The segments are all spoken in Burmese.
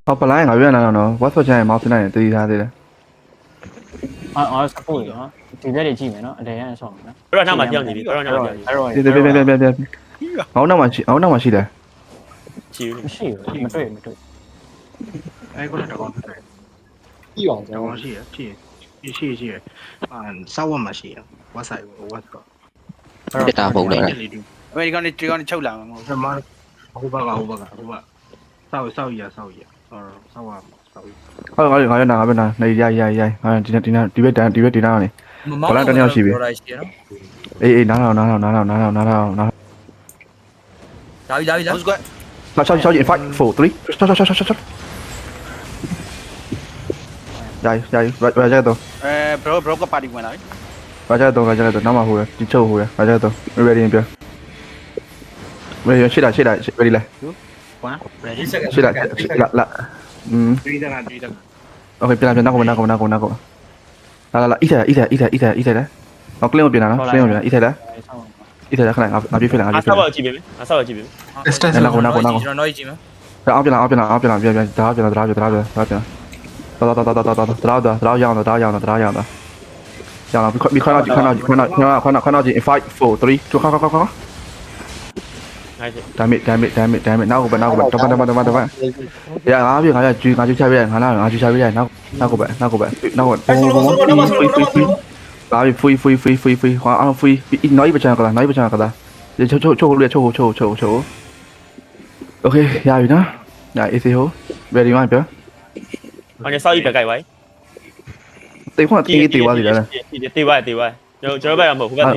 好，本来我原来呢，我说现在毛是那里对他的，我 support နော်ဒီဘက်တွေကြည့်မယ်နော်အတန်ရဆောင်းမယ်နော် ဘရောနာမှာပြောင်းနေပြီဘရောနာမှာပြောင်းနေ 别，我那么去的， ချီဦး မရှိဘူးမတွေ့မတွေ့ 哎，过来这个，ပြီးအောင် 这 ကျွန် 个是，稍微嘛是，我塞我操， ပြတာပုံတယ် အမေရိကန်တွေချုပ်လာမှာမဟုတ် 什么？好吧，稍一下，稍啊，我那那呀，好像今天这边呢，မောင်းတော့ရှိပြီ哎，拿到，ဒါပြီ 那小姐 five four three，上，加油，来这个都， ဘရောကပါတီဝင်လာပြီ 来这个都，拿马虎的，你臭虎的，来这个都，ready 别，ready 起来，ready 来， 关，起来，嗯。对的啦， OK，别拿过，来，一台来，我κλείνပြန်လာနော်κλείνပြန်လာ一台来ခဏငါပြေးဖိလိုက် အဆောက်ကြည့်ပြီအဆောက်ကြည့်ပြီ နာကို ကျွန်တော်တော့ကြည့်မယ် အောက်ပြန်လာပြန်ဒါပြန်တော့ရအောင်မိခွန်းတော့5 4 3 2ခါ နိုင်တယ် damn it နောက်ကိုပဲတမရငါပြေငါကျူချပြရငါကျူချပြရနောက်ကိုပဲလာပြီ free ဟောအောင် free နောက်ဘချန်ကလာချို OK ရပြီနော်ညာ AC ဟို ready မှာပြော ဟိုညဆောက်ကြီးပဲကြိုက်ပါ တေခွန်တေးသွားစီလား တေးပါကျွန်တော်ဘက်ကမဟုတ်ဘူးက no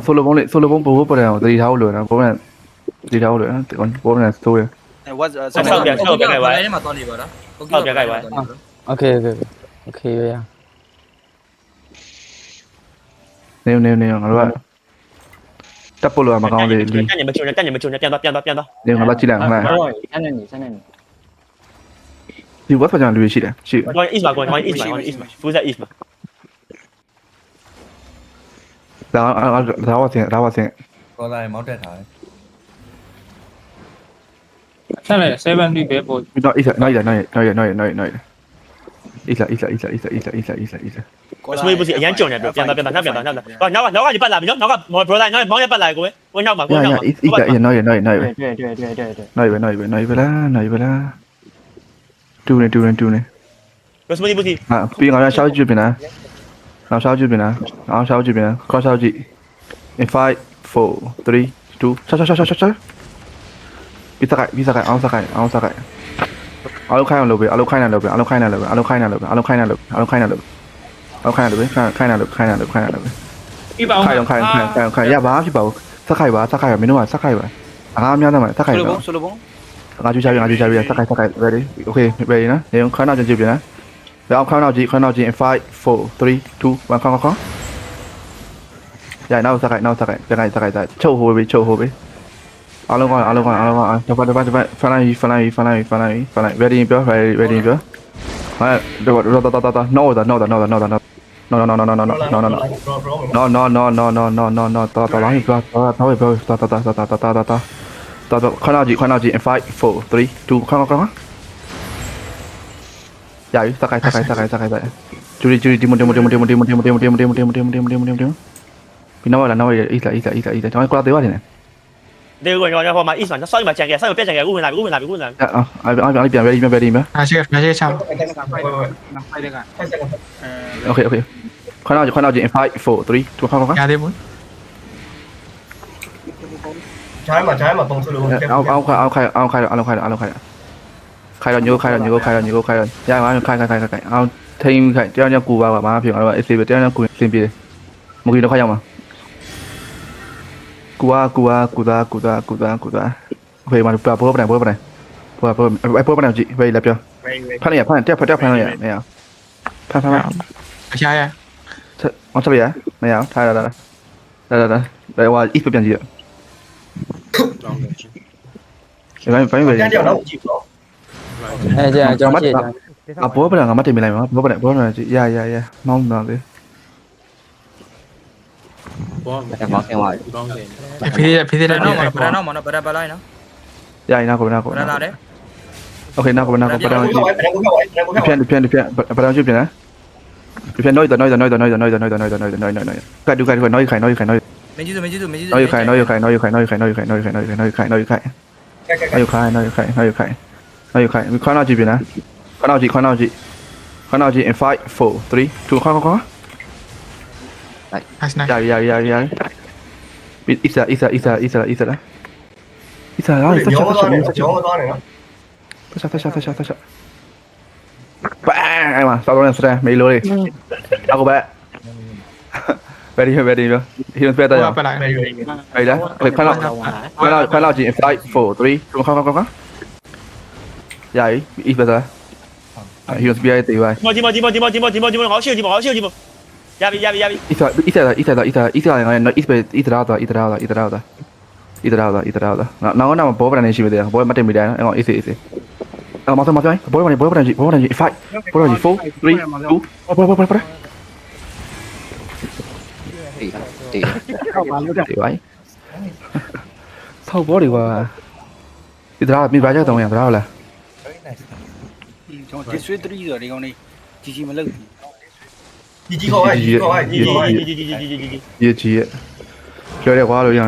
solo ဘုံပို့ပေါ်တယ်သတိထားလို့နော်ဘုံနဲ့သတိထားလို့နော်ဘုံနဲ့ဆိုးရ အဲ what ဆောက်ပြန်ဆောက်ပြန်ကြိုက်ပါ အဲ့ဒီမှာတော့နေပါလား โอเคရ နေငါတို့ကတပ်ပို့လို့မကောင်းလေလီ တက်ညမချုံပြန်တော့ နေငါလာကြည့်လိုက်ခဏ အဲ့တော့ဆန်းနေ ဒီဝတ်ပကြံလူရှိတယ်ရှိ going east မှာ going east မှာ full set east မှာ ဒါဝဆင် ကောလာမောက်တက်ထားတယ် ဆက်လိုက်70ပဲပို့ တော့ no စမေးပစီအရန်ကြုံနေပြန်တော့နောက်ကကြီးပတ်လာပြီနောက်ကမော်ဘရိုတိုင်းမောင်းရပတ်လာကိုဝင်နောက်မှာကိုနောက်မှာ no ပဲလားတူနေ စမေးပစီ ပြီးငါရှောက်ကြည့်ပြန်လားနောက်ရှောက်ကြည့်ပြန်လားအောင်ရှောက်ကြည့်ပြန် cross ရှောက်ကြည့် in 5 4 3 2ရှောက်ပြီးစကိုက်အောင်စကိုက်အလုခိုင်းအောင်လုပ်ပေးအလုခိုင်းနေလုပ်ခိုင်းနေလို့ခိုင်းနေလို့ခိုင်းနေလို့ခိုင်းနေလို့ခိုင်းနေလို့ပြီးပါအောင် ခိုင်းရပါဖြစ်ပါဦးစခိုက်ပါမင်းတို့ကစခိုက်ပါအားများတယ်မှာစခိုက်ပါ ဆိုလိုဘုံ ငါကြည့်ချပြစခိုက် ready okay ready နော်နေခဏနောက်ကြည့်ပြန်နော်ခဏနောက်ကြည့် in 5 4 3 2 1ခေါင်းရနောက်စခိုက်ချုပ်ဟိုပဲအားလုံးတပတ် flying ready ပြော ready ပြောဟာတော့ no no တော်လောင်းကြီးတော်ခဏကြည့် in 5 4 3 2ခေါင်းရပြီစခိုက်ဂျူရီဒီမပြီးနောက်ရ east ကျွန်တော်ကတေးပါတယ် ဒီကိုကျွန်တော်ဟိုမှာ east မှာဆောက်မှာကြံခဲ့ဆောက်ပြန်ကြံခဲ့ဦးဝင်လာပြန် ပြန် ready ပြန် အားရှိချောင်း ဖိုက်တဲ့က okay ခဏကြည့် in 5 4 3 2ခေါင်း ရသေးဘူး trái mà tông solo ao khai rồi nhớ khai rồi ra mà khai ao thêm khai treo nhau cù vào mà phiền là SC treo nhau cù xem gì một khi nó khai nhau mà cù về mà bố này chị về là chưa phát này tiếp này này à phát အရှာရ ông sao vậy này à thay là đây qua ít phải gì ạ phải về cái điều đó chịu đó အဲ့ကြာကျွန်တော်ကြည့် à bố bây giờ ngắm mắt thì mình lại mà bố này chị ya mong nào đi မောက်ခင်သွား ဖေးတဲ့ ဘယ်တော့မှဘယ်လိုက်နော် ya nào của ဘယ်လာတယ် Okay, now go now go. ဘယ်တော့ကိုဘယ်တော့ကိုဘယ်တော့ကို Depend. Padang chip na. Depend noise. Kai du kai noise kai. မင်းကြီးစုမင်းကြီးစုမင်းကြီးစု Noise kai. Noise kai. We can't out chip na. Can't out in 5 4 3 2 come. nice nice Yeah. Isa. ညောင်းသွားနေနော် Touch. Bang! Ai mà, sao đó là mấy lô đi. Đâu có bé. Ready. Heal better ဟို rồi. ကပတ်လိုက် Đây đó. Okay, khoan nào chị 5 4 3 không. Dạ, ít better. Heal better tí vậy. ဒီမော好笑ရပြီ Ít là nó ít ra. Nó nào bố bạn này chỉ về đây, bố mất tiền bị đá, em gọi ít. Mau thôi, bố bạn gì, fight. Bố bạn gì 4 3 2 bố. tỷ Thì vậy. Thâu bố đi qua. Ít ra mình bán cho tao nhà ra là. ကျွန်တော် district 3ဆိုတော့ဒီကောင်လေးကြီးမလုပ်ဘူး ကြီးခေါ်လိုက် ကြီး Gì. Chơi đẹp quá rồi nhỉ.